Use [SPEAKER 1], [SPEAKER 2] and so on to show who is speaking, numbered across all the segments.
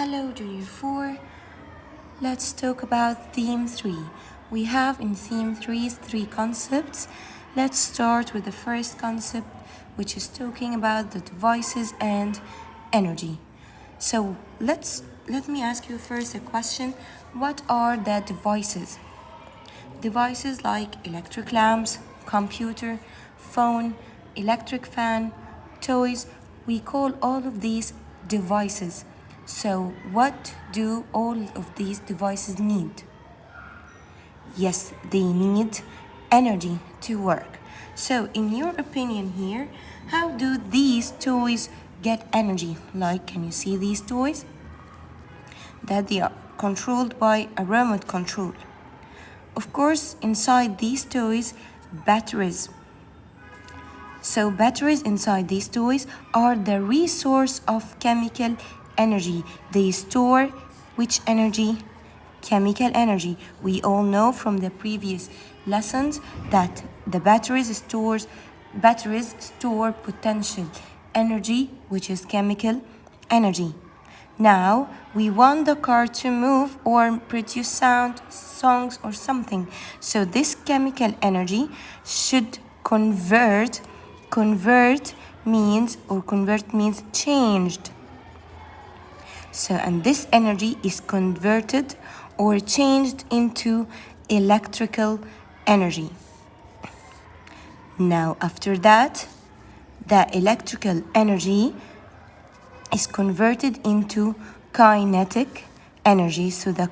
[SPEAKER 1] Hello, jr4. Let's talk about theme 3. We have in theme 3 three concepts. Let's start with the first concept, which is talking about the devices and energy. So let me ask you first a question. What are the devices? Devices like electric lamps, computer, phone, electric fan, toys, we call all of these devices. So what do all of these devices need? Yes, they need energy to work. So in your opinion here, how do these toys get energy? Like, can you see these toys? That they are controlled by a remote control. Of course, inside these toys, batteries. So batteries inside these toys are the resource of chemical energy. They store which energy? Chemical energy. We all know from the previous lessons that the batteries store potential energy, which is chemical energy. Now, we want the car to move or produce sound, songs, or something. So this chemical energy should convert means changed. So, and this energy is converted or changed into electrical energy. Now, after that, the electrical energy is converted into kinetic energy, so the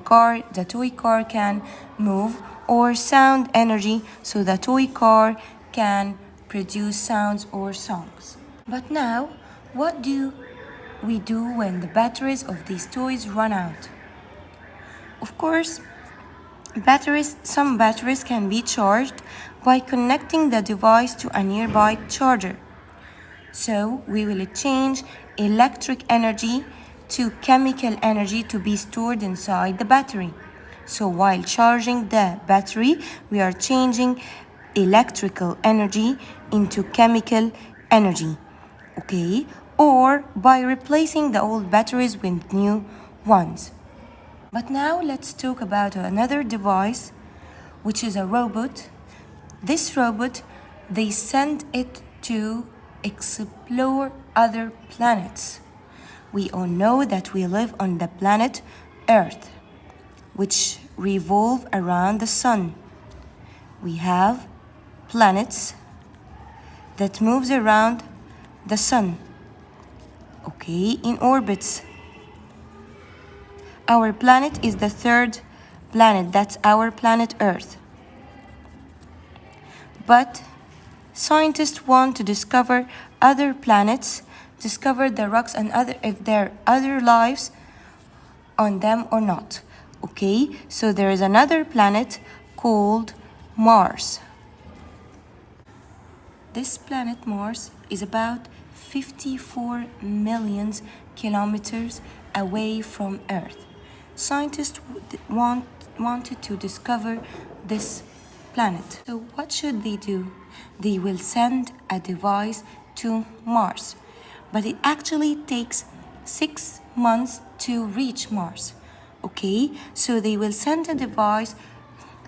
[SPEAKER 1] toy car can move, or sound energy, so the toy car can produce sounds or songs. But now, what do we do when the batteries of these toys run out? Of course, some batteries can be charged by connecting the device to a nearby charger. So we will change electric energy to chemical energy to be stored inside the battery. So while charging the battery, we are changing electrical energy into chemical energy, okay? Or by replacing the old batteries with new ones. But now let's talk about another device, which is a robot. This robot, they send it to explore other planets. We all know that we live on the planet Earth, which revolve around the sun. We have planets that moves around the sun, okay, in orbits. Our planet is the third planet, that's our planet Earth. But scientists want to discover other planets, discover the rocks and if there are other lives on them or not. Okay, so there is another planet called Mars. This planet Mars is about 54 million kilometers away from Earth. Scientists wanted to discover this planet. So what should they do? They will send a device to Mars, but it actually takes 6 months to reach Mars. Okay, so they will send a device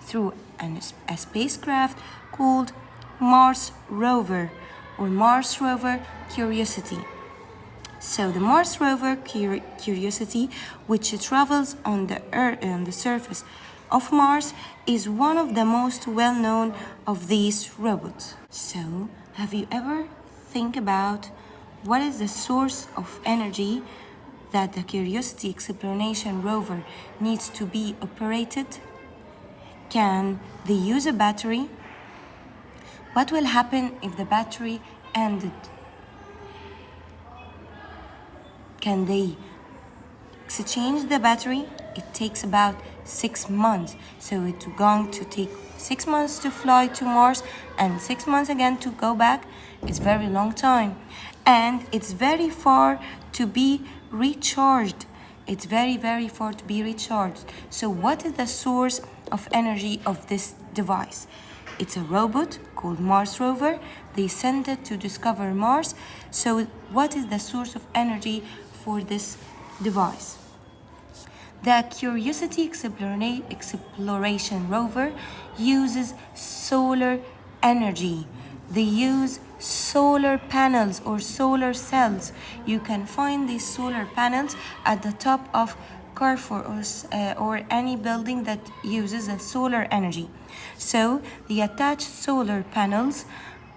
[SPEAKER 1] through a spacecraft called Mars Rover or Mars Rover Curiosity. So the Mars Rover Curiosity, which travels on the surface of Mars, is one of the most well-known of these robots. So, have you ever think about what is the source of energy that the Curiosity Exploration Rover needs to be operated? Can they use a battery? What will happen if the battery ended? Can they exchange the battery? It takes about 6 months. So it's going to take 6 months to fly to Mars and 6 months again to go back. It's very long time. And it's very far to be recharged. It's very, very far to be recharged. So what is the source of energy of this device? It's a robot called Mars Rover. They sent it to discover Mars. So what is the source of energy for this device? The Curiosity Exploration Rover uses solar energy. They use solar panels or solar cells. You can find these solar panels at the top of Carrefour or any building that uses a solar energy. So they attach solar panels,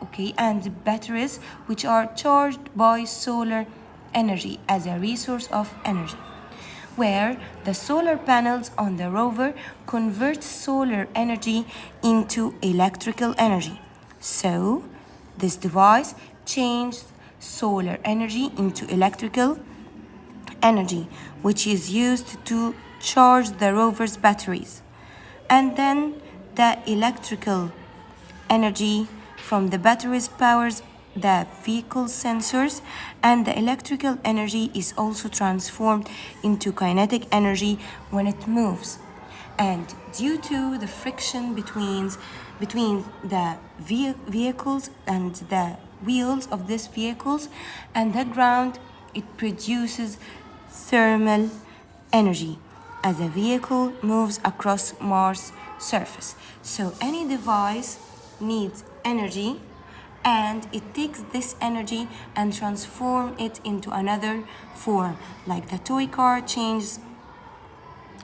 [SPEAKER 1] okay, and batteries which are charged by solar energy as a resource of energy, where the solar panels on the rover convert solar energy into electrical energy. So this device changes solar energy into electrical energy, which is used to charge the rover's batteries. And then the electrical energy from the batteries powers the vehicle sensors, and the electrical energy is also transformed into kinetic energy when it moves. And due to the friction between the vehicles and the wheels of these vehicles and the ground, it produces thermal energy as a vehicle moves across Mars surface. So any device needs energy, and it takes this energy and transform it into another form, like the toy car changes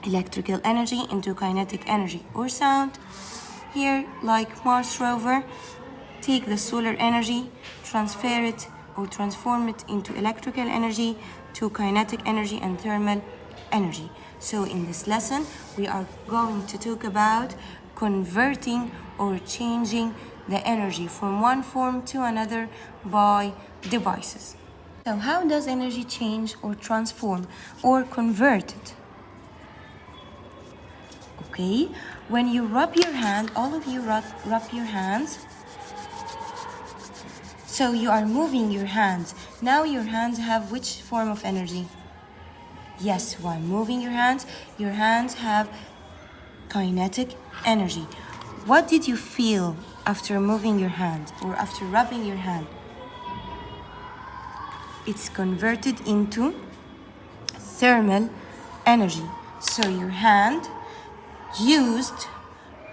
[SPEAKER 1] electrical energy into kinetic energy, or sound here like Mars rover take the solar energy, transfer it or transform it into electrical energy, to kinetic energy and thermal energy. So in this lesson we are going to talk about converting or changing the energy from one form to another by devices. So how does energy change or transform or convert it? Okay, when you rub your hand, all of you rub your hands. So you are moving your hands. Now your hands have which form of energy? Yes, while moving your hands have kinetic energy. What did you feel after moving your hand or after rubbing your hand? It's converted into thermal energy. So your hand used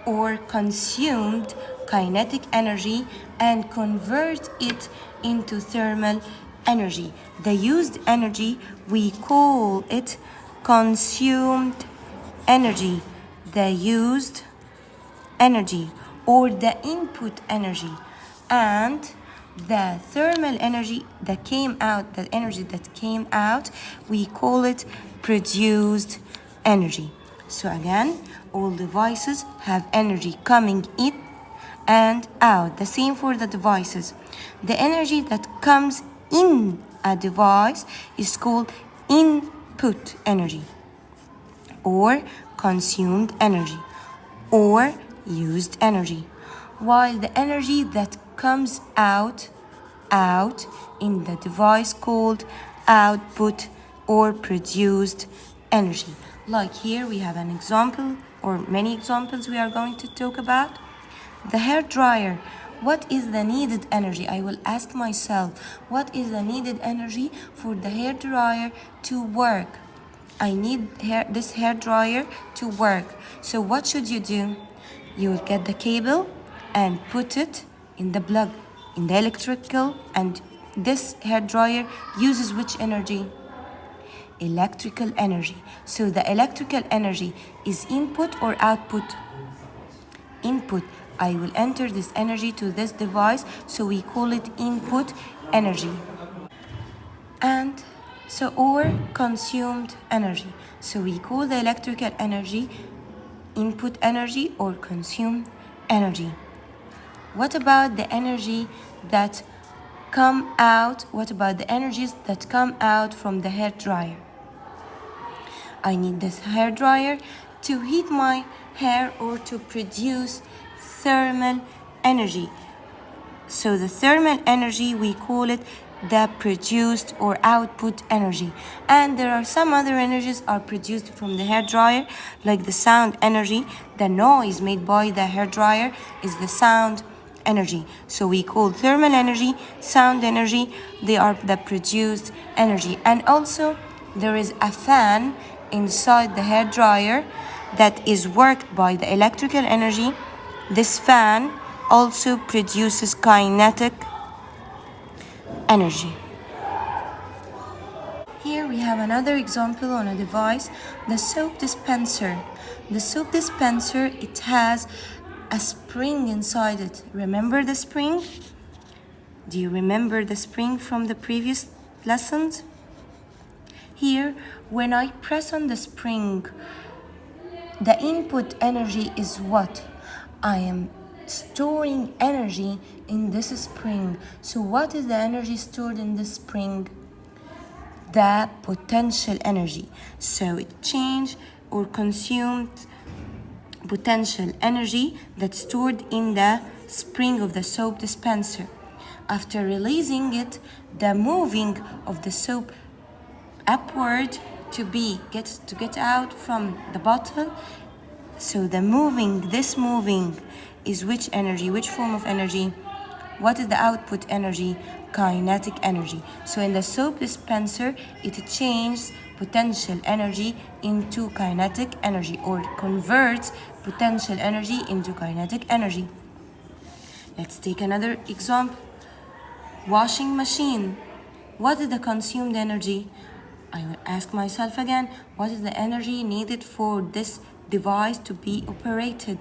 [SPEAKER 1] or consumed kinetic energy and convert it into thermal energy. The used energy, we call it consumed energy. The used energy or the input energy, and the thermal energy that came out, the energy that came out, we call it produced energy. So again, all devices have energy coming in and out. The same for the devices. The energy that comes in a device is called input energy, or consumed energy, or used energy, while the energy that comes out in the device called output or produced energy. Like here we have an example or many examples we are going to talk about. The hair dryer. What is the needed energy? I will ask myself, what is the needed energy for the hair dryer to work? I need this hair dryer to work. So what should you do? You will get the cable and put it in the plug, in the electrical, and this hair dryer uses which energy? Electrical energy. So the electrical energy is input or output? Input. I will enter this energy to this device, so we call it input energy. And so, or consumed energy. So we call the electrical energy input energy or consumed energy. What about the energy that come out? What about the energies that come out from the hair dryer? I need this hair dryer to heat my hair or to produce thermal energy. So the thermal energy, we call it the produced or output energy. And there are some other energies are produced from the hair dryer, like the sound energy. The noise made by the hair dryer is the sound energy. So we call thermal energy, sound energy, they are the produced energy. And also there is a fan inside the hair dryer that is worked by the electrical energy. This fan also produces kinetic energy. Here we have another example on a device, the soap dispenser. The soap dispenser, it has a spring inside it. Remember the spring? Do you remember the spring from the previous lessons? Here, when I press on the spring, the input energy is what? I am storing energy in this spring. So what is the energy stored in this spring? The potential energy. So it changed or consumed potential energy that's stored in the spring of the soap dispenser. After releasing it, the moving of the soap upward to get out from the bottle. So this moving is which energy, which form of energy? What is the output energy? Kinetic energy. So in the soap dispenser, it changes potential energy into kinetic energy, or converts potential energy into kinetic energy. Let's take another example. Washing machine. What is the consumed energy? I will ask myself again, what is the energy needed for this device to be operated?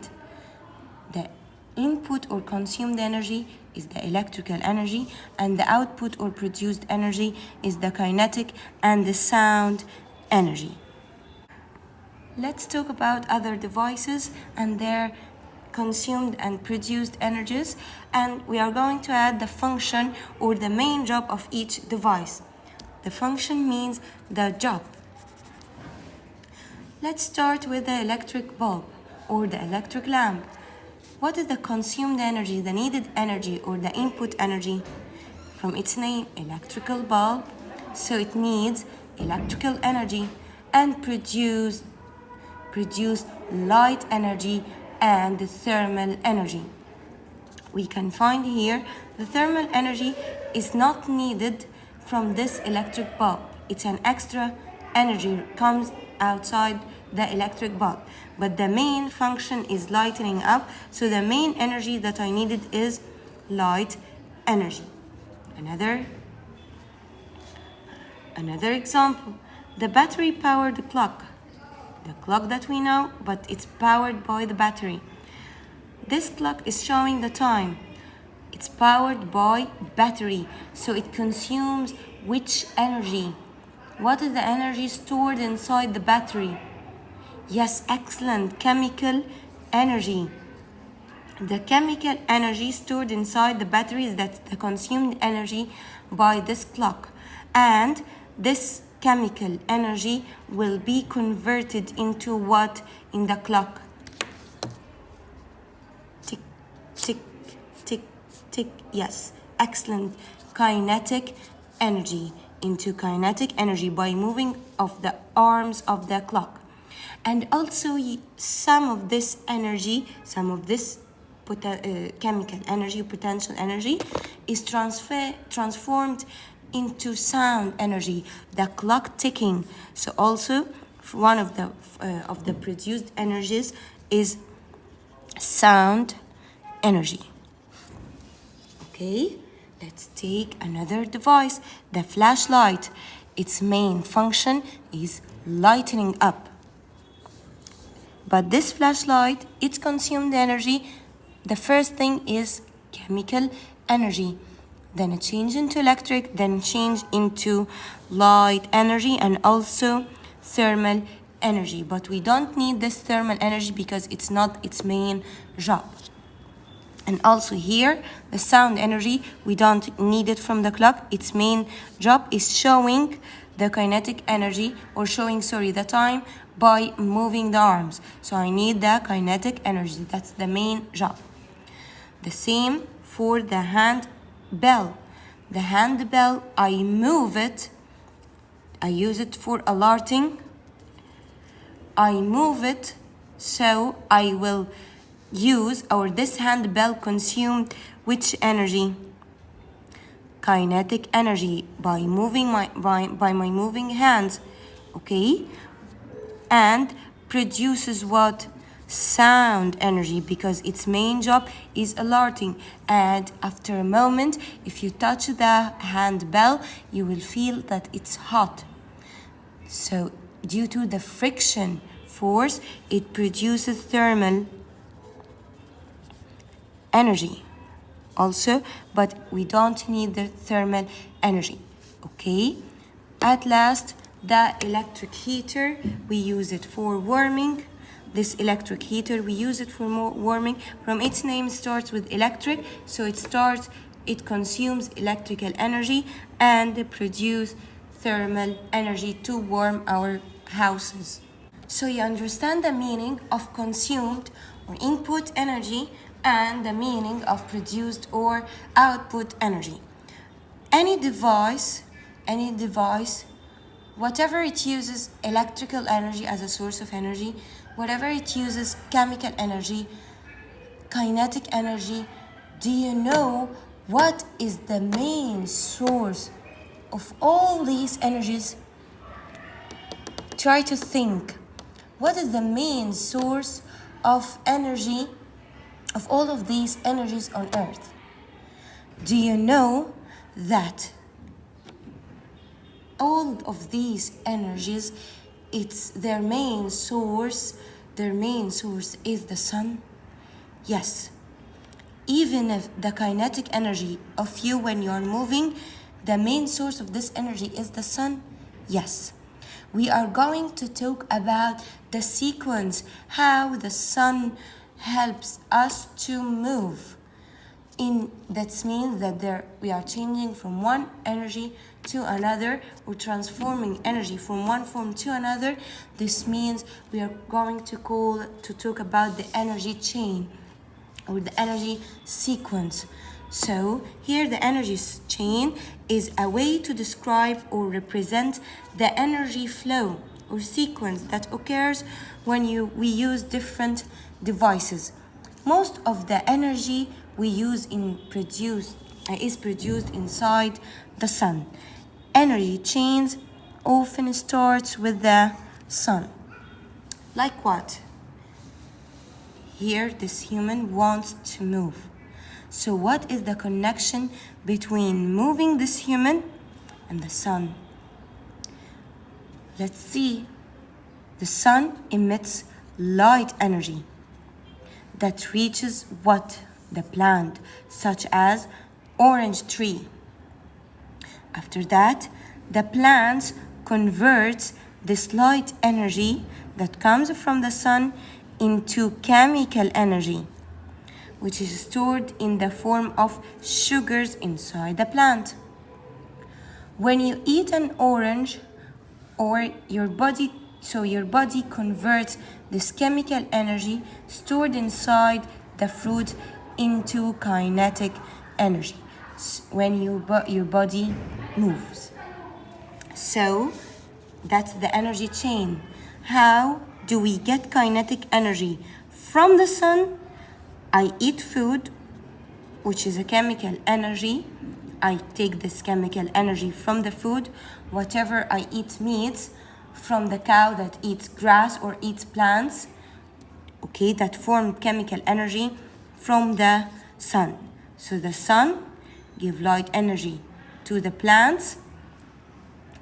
[SPEAKER 1] The input or consumed energy is the electrical energy, and the output or produced energy is the kinetic and the sound energy. Let's talk about other devices and their consumed and produced energies, and we are going to add the function or the main job of each device. The function means the job. Let's start with the electric bulb or the electric lamp. What is the consumed energy, the needed energy, or the input energy? From its name, electrical bulb, so it needs electrical energy and produce light energy and the thermal energy. We can find here the thermal energy is not needed from this electric bulb. It's an extra energy comes outside the electric bulb, but the main function is lightening up, so the main energy that I needed is light energy. Another example, the battery powered clock. The clock that we know, but it's powered by the battery. This clock is showing the time. It's powered by battery, so it consumes which energy? What is the energy stored inside the battery? Yes, excellent, chemical energy. The chemical energy stored inside the battery is the consumed energy by this clock, and this chemical energy will be converted into what in the clock? Tick, tick, tick, tick. Yes, excellent. Kinetic energy into kinetic energy by moving of the arms of the clock. And also some of this energy, chemical energy, potential energy is transformed into sound energy, the clock ticking. So also one of the produced energies is sound energy. Okay, let's take another device, the flashlight. Its main function is lightening up. But this flashlight, its consumed energy, the first thing is chemical energy. Then it change into electric, then change into light energy and also thermal energy. But we don't need this thermal energy because it's not its main job. And also here, the sound energy, we don't need it from the clock. Its main job is showing the kinetic energy, or showing, the time by moving the arms. So I need the kinetic energy. That's the main job. The same for the hand bell. The hand bell, I move it. I use it for alerting. I move it, so I will use, or this hand bell consumed which energy? Kinetic energy by moving my moving hands. okay? And produces what? Sound energy, because its main job is alerting. And after a moment, if you touch the handbell, you will feel that it's hot. So due to the friction force, it produces thermal energy also, but we don't need the thermal energy, okay? At last, the electric heater, we use it for warming. This electric heater, we use it for warming. From its name, it starts with electric, so it consumes electrical energy and produce thermal energy to warm our houses. So you understand the meaning of consumed or input energy and the meaning of produced or output energy. Any device, whatever it uses electrical energy as a source of energy, whatever it uses chemical energy, kinetic energy, do you know what is the main source of all these energies? Try to think. What is the main source of energy, of all of these energies on Earth? Do you know that all of these energies, it's their main source is the sun? Yes. Even if the kinetic energy of you when you are moving, the main source of this energy is the sun? Yes. We are going to talk about the sequence, how the sun helps us to move. That means that we are changing from one energy to another, or transforming energy from one form to another. This means we are going to talk about the energy chain or the energy sequence. So here the energy chain is a way to describe or represent the energy flow or sequence that occurs when we use different devices. Most of the energy we use is produced inside the sun. Energy chains often starts with the sun. Like what? Here this human wants to move. So what is the connection between moving this human and the sun? Let's see. The sun emits light energy that reaches what? The plant, such as orange tree. After that, the plant converts this light energy that comes from the sun into chemical energy, which is stored in the form of sugars inside the plant. When you eat an orange, or your body converts this chemical energy stored inside the fruit into kinetic energy when your body moves. So that's the energy chain. How do we get kinetic energy? From the sun, I eat food, which is a chemical energy. I take this chemical energy from the food. Whatever I eat meats, from the cow that eats grass or eats plants, okay, that form chemical energy from the sun. So the sun gives light energy to the plants.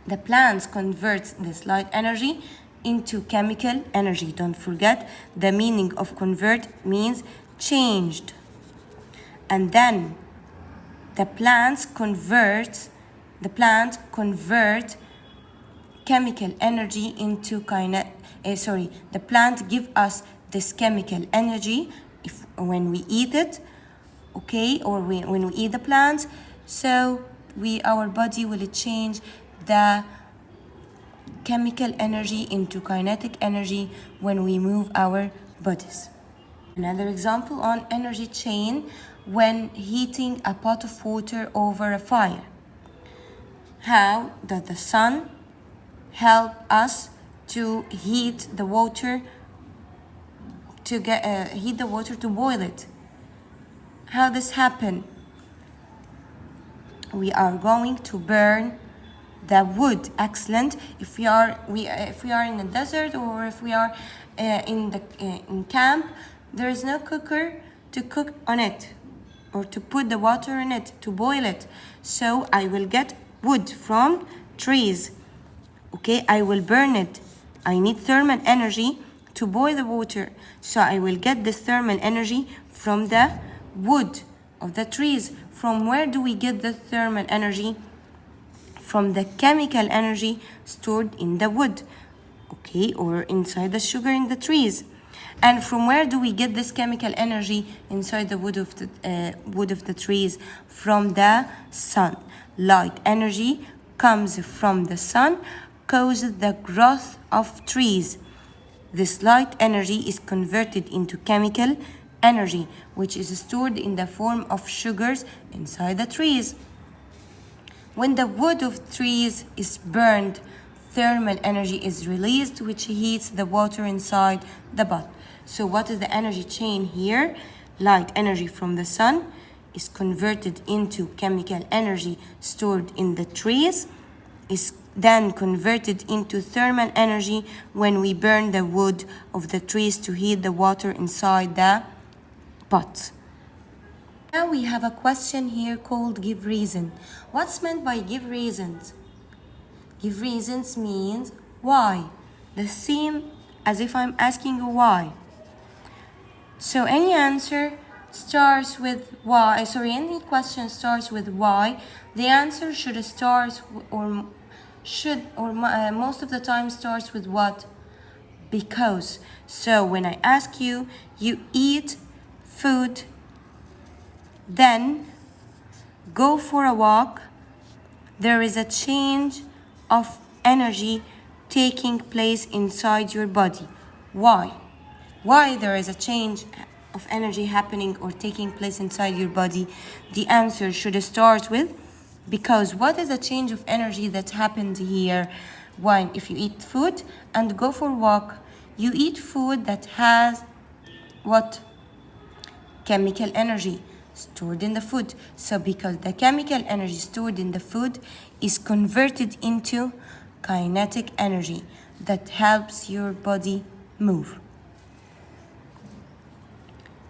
[SPEAKER 1] The plants converts this light energy into chemical energy. Don't forget, the meaning of convert means changed. And then the plant convert chemical energy into the plant give us this chemical energy when we eat it, okay, or when we eat the plant. So our body will change the chemical energy into kinetic energy when we move our bodies. Another example on energy chain, when heating a pot of water over a fire. How does the sun help us to heat the water, to boil it? How this happen? We are going to burn the wood. Excellent. If we are in a desert, or if we are in camp, there is no cooker to cook on it, or to put the water in it to boil it. So I will get wood from trees. Okay, I will burn it. I need thermal energy to boil the water. So I will get this thermal energy from the wood of the trees. From where do we get the thermal energy? From the chemical energy stored in the wood, okay, or inside the sugar in the trees. And from where do we get this chemical energy inside the wood of the trees? From the sun. Light energy comes from the sun, causes the growth of trees. This light energy is converted into chemical energy, which is stored in the form of sugars inside the trees. When the wood of trees is burned, thermal energy is released, which heats the water inside the pot. So what is the energy chain here? Light energy from the sun is converted into chemical energy stored in the trees, is then converted into thermal energy when we burn the wood of the trees to heat the water inside the pot. Now we have a question here called give reason. What's meant by give reasons? Give reasons means why. The same as if I'm asking a why. So any answer starts with why. Any question starts with why. The answer should start most of the time starts with what? Because. So when I ask you, you eat food, then go for a walk, there is a change of energy taking place inside your body. Why? Why there is a change of energy happening or taking place inside your body? The answer should start with because. What is a change of energy that happened here? Why? If you eat food and go for a walk, you eat food that has what? Chemical energy stored in the food. So because the chemical energy stored in the food is converted into kinetic energy that helps your body move.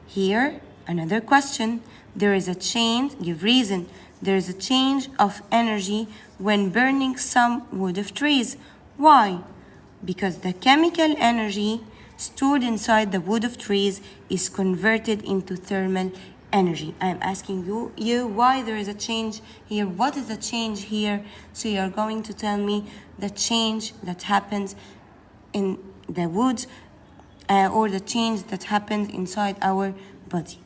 [SPEAKER 1] Here, another question. There is a change, give reason. There is a change of energy when burning some wood of trees. Why? Because the chemical energy stored inside the wood of trees is converted into thermal energy. I am asking you why there is a change here. What is the change here? So you are going to tell me the change that happens in the woods or the change that happens inside our body.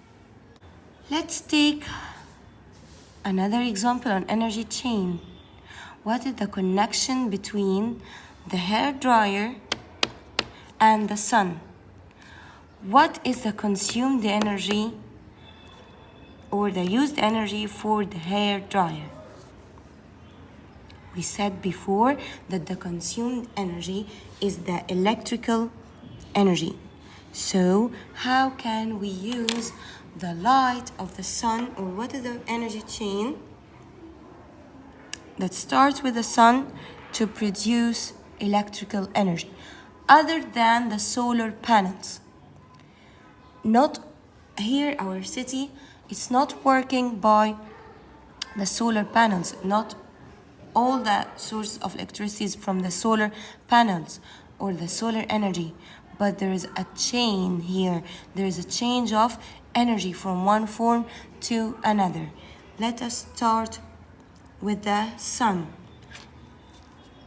[SPEAKER 1] Let's take another example on energy chain. What is the connection between the hair dryer and the sun? What is the consumed energy or the used energy for the hair dryer? We said before that the consumed energy is the electrical energy. So how can we use the light of the sun, or what is the energy chain that starts with the sun to produce electrical energy other than the solar panels? Not here, our city, it's not working by the solar panels. Not all the source of electricity is from the solar panels or the solar energy, but there is a chain here. There is a change of energy from one form to another. Let us start with the sun.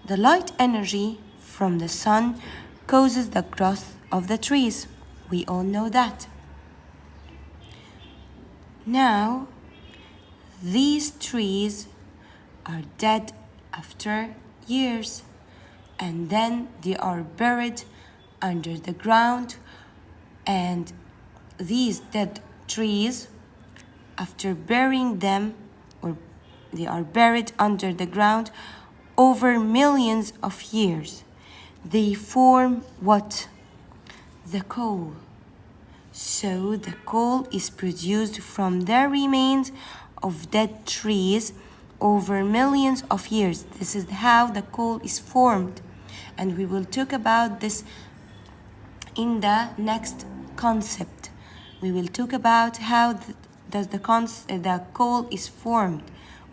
[SPEAKER 1] The light energy from the sun causes the growth of the trees. We all know that. Now, these trees are dead after years, and then they are buried under the ground, and these dead trees, after burying them, or they are buried under the ground over millions of years, they form what? The coal. So the coal is produced from the remains of dead trees over millions of years. This is how the coal is formed, and we will talk about this in the next concept. We will talk about how the coal is formed,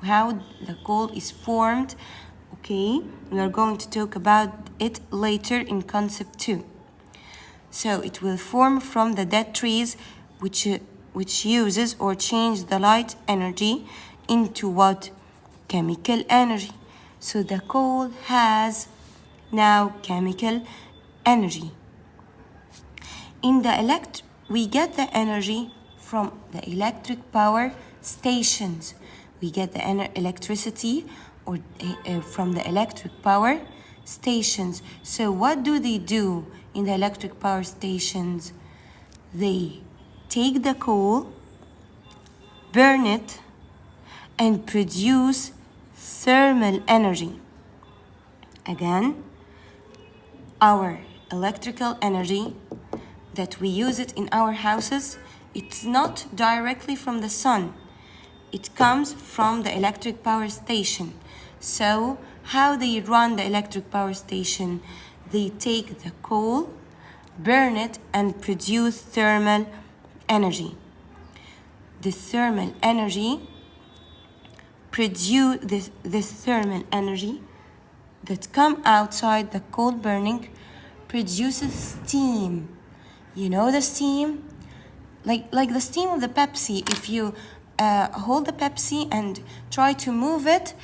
[SPEAKER 1] how the coal is formed. Okay, we are going to talk about it later in concept 2. So it will form from the dead trees, which uses or change the light energy into what? Chemical energy. So the coal has now chemical energy. We get the energy from the electric power stations. We get the electricity from the electric power stations. So what do they do in the electric power stations? They take the coal, burn it, and produce thermal energy. Again, our electrical energy that we use it in our houses, it's not directly from the sun. It comes from the electric power station. So how they run the electric power station? They take the coal, burn it, and produce thermal energy. The thermal energy this thermal energy that come outside the coal burning produces steam. You know the steam? Like the steam of the Pepsi. If you hold the Pepsi and try to move it,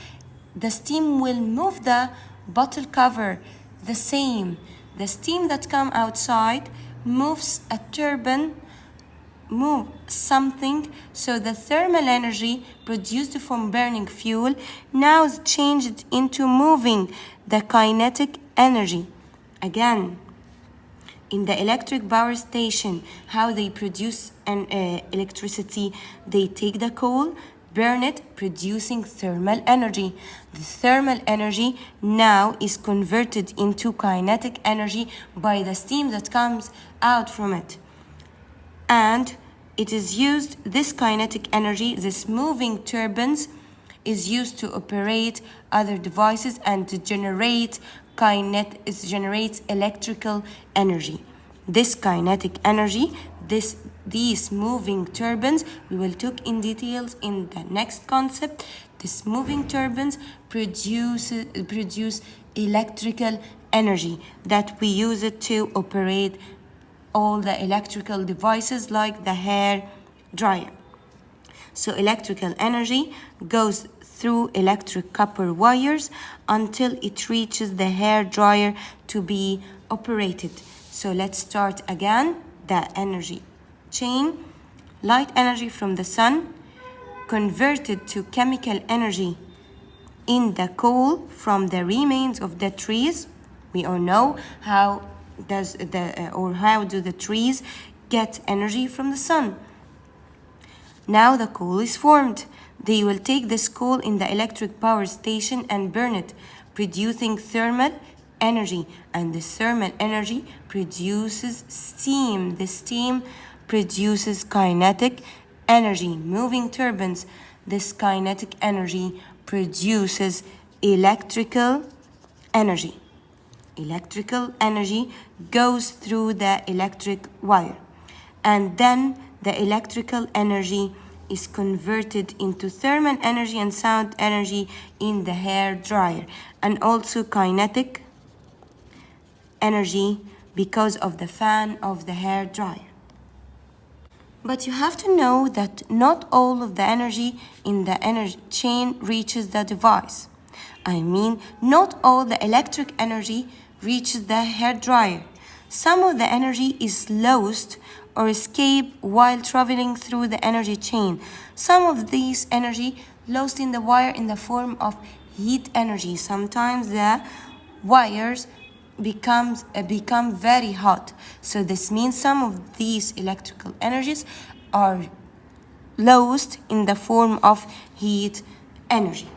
[SPEAKER 1] the steam will move the bottle cover. The same. The steam that come outside moves a turbine, move something, so the thermal energy produced from burning fuel now is changed into moving the kinetic energy. Again, in the electric power station, how they produce electricity? They take the coal, burn it, producing thermal energy. The thermal energy now is converted into kinetic energy by the steam that comes out from it. And it is used, this kinetic energy, this moving turbines, is used to operate other devices and to generate it generates electrical energy. This kinetic energy, these moving turbines, we will talk in details in the next concept. This moving turbines produce electrical energy that we use it to operate all the electrical devices like the hair dryer. So electrical energy goes through electric copper wires until it reaches the hair dryer to be operated. So let's start again the energy chain. Light energy from the sun converted to chemical energy in the coal from the remains of the trees. We all know how do the trees get energy from the sun. Now the coal is formed. They will take this coal in the electric power station and burn it, producing thermal energy. And the thermal energy produces steam. The steam produces kinetic energy, moving turbines. This kinetic energy produces electrical energy. Electrical energy goes through the electric wire. And then the electrical energy is converted into thermal energy and sound energy in the hair dryer, and also kinetic energy because of the fan of the hair dryer. But you have to know that not all of the energy in the energy chain reaches the device. I mean, not all the electric energy reaches the hair dryer. Some of the energy is lost or escape while traveling through the energy chain. Some of these energy lost in the wire in the form of heat energy. Sometimes the wires become very hot. So this means some of these electrical energies are lost in the form of heat energy.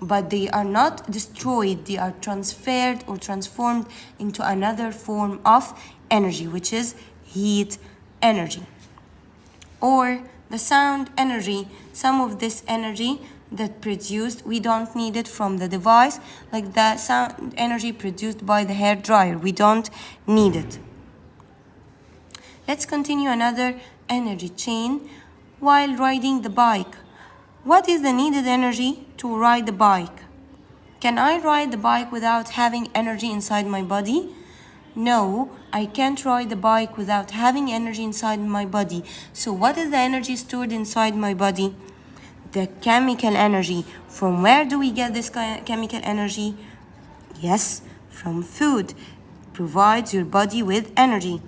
[SPEAKER 1] But they are not destroyed, they are transferred or transformed into another form of energy, which is heat energy. Or the sound energy, some of this energy that produced, we don't need it from the device, like the sound energy produced by the hair dryer. We don't need it. Let's continue another energy chain while riding the bike. What is the needed energy to ride the bike? Can I ride the bike without having energy inside my body? No, I can't ride the bike without having energy inside my body. So what is the energy stored inside my body? The chemical energy. From where do we get this chemical energy? Yes, from food. Provides your body with energy.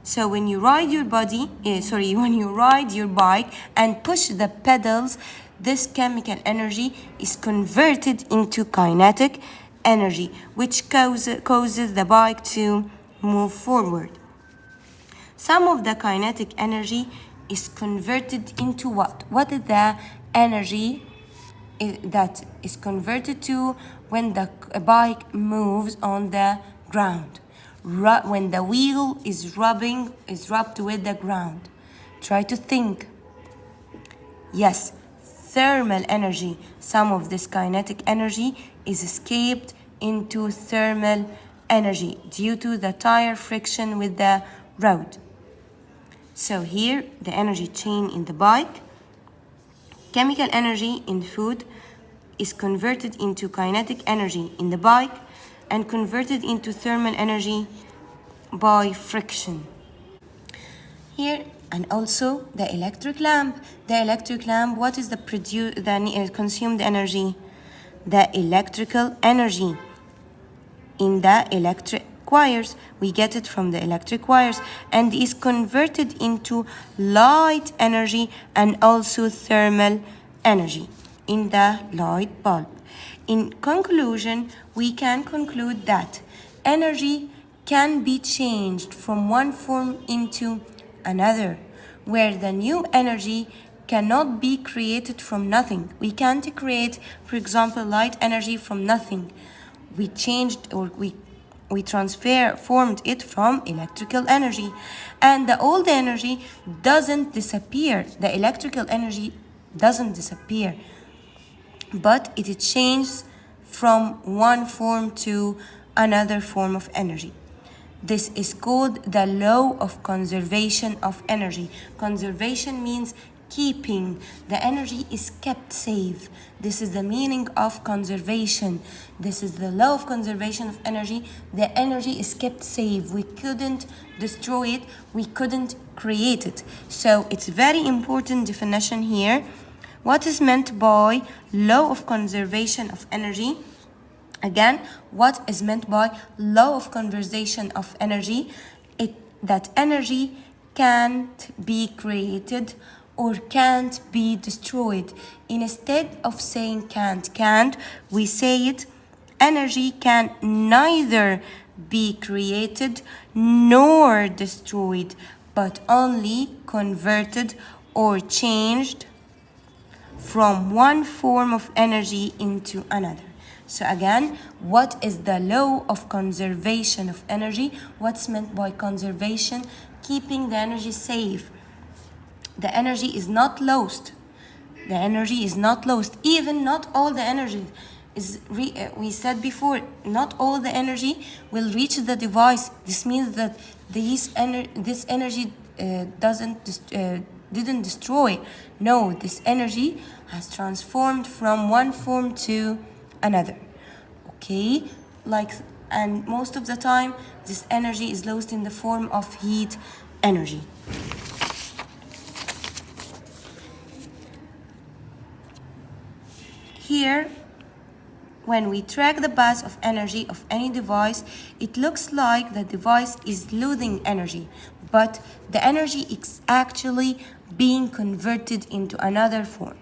[SPEAKER 1] So when you ride your when you ride your bike and push the pedals, this chemical energy is converted into kinetic energy, which causes the bike to move forward. Some of the kinetic energy is converted into what? What is the energy that is converted to when the bike moves on the ground? When the wheel is rubbed with the ground. Try to think. Yes, thermal energy. Some of this kinetic energy is escaped into thermal energy due to the tire friction with the road. So here, the energy chain in the bike. Chemical energy in food is converted into kinetic energy in the bike and converted into thermal energy by friction. Here, and also the electric lamp. The electric lamp, what is the consumed energy? The electrical energy in the electric wires. We get it from the electric wires and is converted into light energy and also thermal energy in the light bulb. In conclusion, we can conclude that energy can be changed from one form into another, where the new energy cannot be created from nothing. We can't create, for example, light energy from nothing. We changed or we formed it from electrical energy. And the old energy doesn't disappear. The electrical energy doesn't disappear, but it changes from one form to another form of energy. This is called the law of conservation of energy. Conservation means keeping. The energy is kept safe. This is the meaning of conservation. This is the law of conservation of energy. The energy is kept safe. We couldn't destroy it. We couldn't create it. So it's very important definition here. What is meant by law of conservation of energy? Again, what is meant by law of conservation of energy? That energy can't be created or can't be destroyed. Instead of saying can't, we say it, energy can neither be created nor destroyed, but only converted or changed from one form of energy into another. So again, what is the law of conservation of energy? What's meant by conservation? Keeping the energy safe. The energy is not lost. The energy is not lost. Even not all the energy is, we said before, not all the energy will reach the device. This means that this energy didn't destroy. No, this energy has transformed from one form to another. Okay, and most of the time this energy is lost in the form of heat energy. Here, when we track the path of energy of any device, it looks like the device is losing energy, but the energy is actually being converted into another form.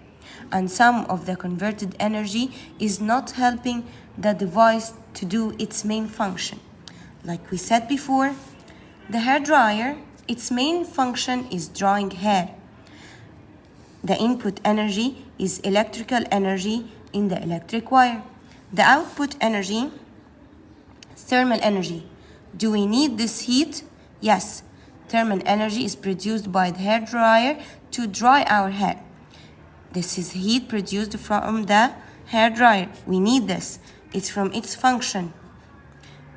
[SPEAKER 1] And some of the converted energy is not helping the device to do its main function. Like we said before, the hair dryer, its main function is drying hair. The input energy is electrical energy in the electric wire. The output energy, thermal energy. Do we need this heat? Yes. Thermal energy is produced by the hair dryer to dry our hair. This is heat produced from the hair dryer. We need this. It's from its function.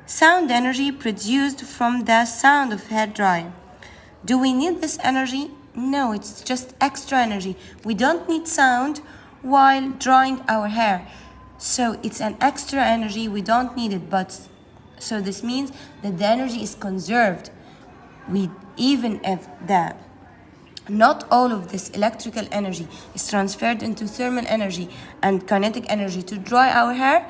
[SPEAKER 1] Sound energy produced from the sound of hair dryer. Do we need this energy? No, it's just extra energy. We don't need sound while drying our hair. So it's an extra energy, we don't need it, but so this means that the energy is conserved. Even if not all of this electrical energy is transferred into thermal energy and kinetic energy to dry our hair,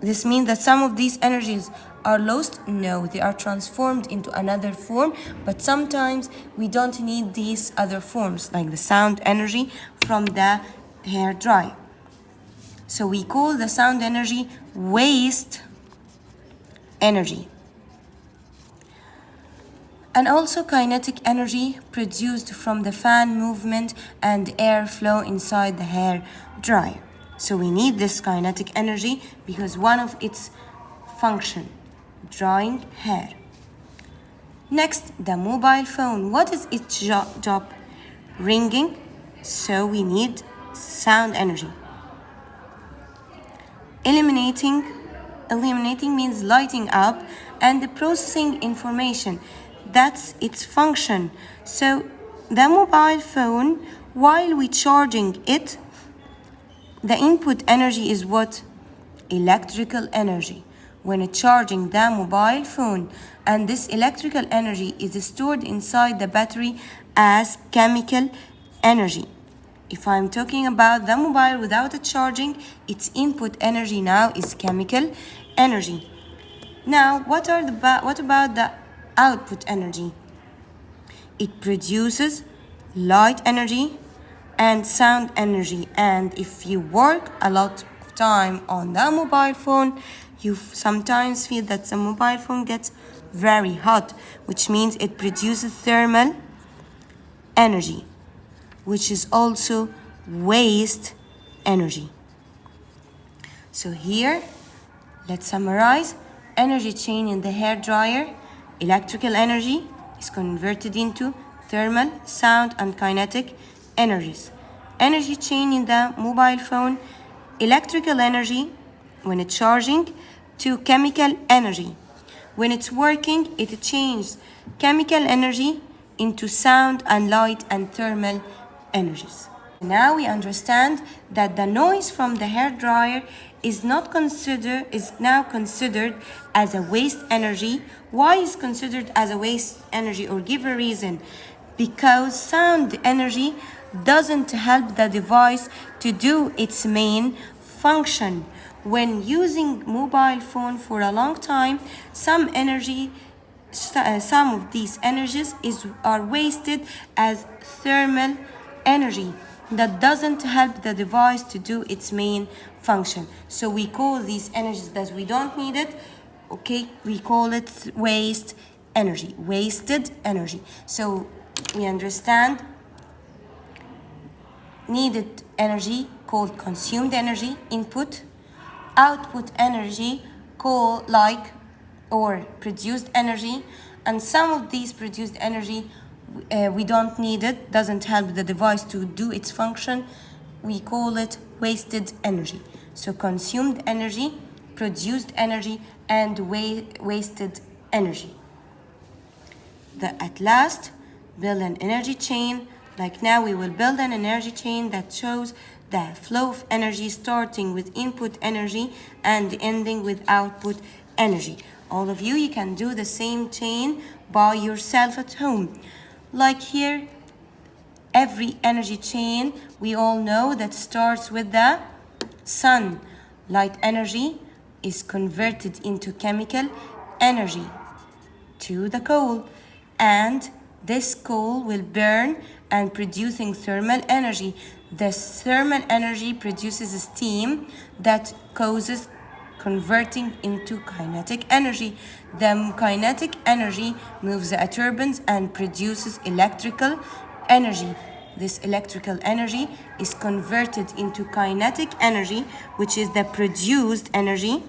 [SPEAKER 1] this means that some of these energies are lost? No, they are transformed into another form, but sometimes we don't need these other forms, like the sound energy from the hair dryer. So we call the sound energy waste energy. And also kinetic energy produced from the fan movement and airflow inside the hair dryer. So we need this kinetic energy because one of its function, drying hair. Next, the mobile phone. What is its job? Ringing. So we need sound energy. Illuminating means lighting up and processing information. That's its function. So the mobile phone, while we charging it, the input energy is what? Electrical energy. When charging the mobile phone, and this electrical energy is stored inside the battery as chemical energy. If I'm talking about the mobile without a charging, its input energy now is chemical energy. Now, what about the output energy? It produces light energy and sound energy. And if you work a lot of time on the mobile phone, you sometimes feel that the mobile phone gets very hot, which means it produces thermal energy, which is also waste energy. So here, let's summarize. Energy chain in the hair dryer. Electrical energy is converted into thermal, sound, and kinetic energies. Energy chain in the mobile phone. Electrical energy when it's charging to chemical energy. When it's working, it changes chemical energy into sound and light and thermal energies. Now we understand that the noise from the hair dryer is now considered as a waste energy. Why is considered as a waste energy, or give a reason? Because sound energy doesn't help the device to do its main function. When using mobile phone for a long time, some of these energies are wasted as thermal energy that doesn't help the device to do its main function. So we call these energies that we don't need it, okay, we call it waste energy, wasted energy. So we understand needed energy called consumed energy, input, output energy called or produced energy, and some of these produced energy we don't need it, doesn't help the device to do its function. We call it wasted energy. So consumed energy, produced energy, and wasted energy. At last, build an energy chain. Like now we will build an energy chain that shows the flow of energy starting with input energy and ending with output energy. All of you can do the same chain by yourself at home. Like here, every energy chain, we all know that starts with the sun. Light energy is converted into chemical energy to the coal, and this coal will burn and producing thermal energy. This thermal energy produces steam that causes converting into kinetic energy. The kinetic energy moves the turbines and produces electrical energy. This electrical energy is converted into kinetic energy, which is the produced energy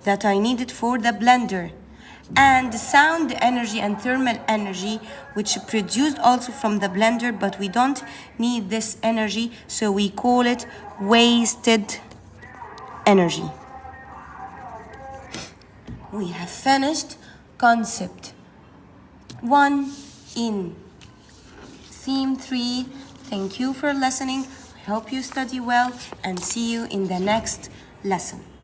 [SPEAKER 1] that I needed for the blender. and sound energy and thermal energy, which produced also from the blender, but we don't need this energy, so we call it wasted energy. We have finished concept 1 in theme 3. Thank you for listening. I hope you study well and see you in the next lesson.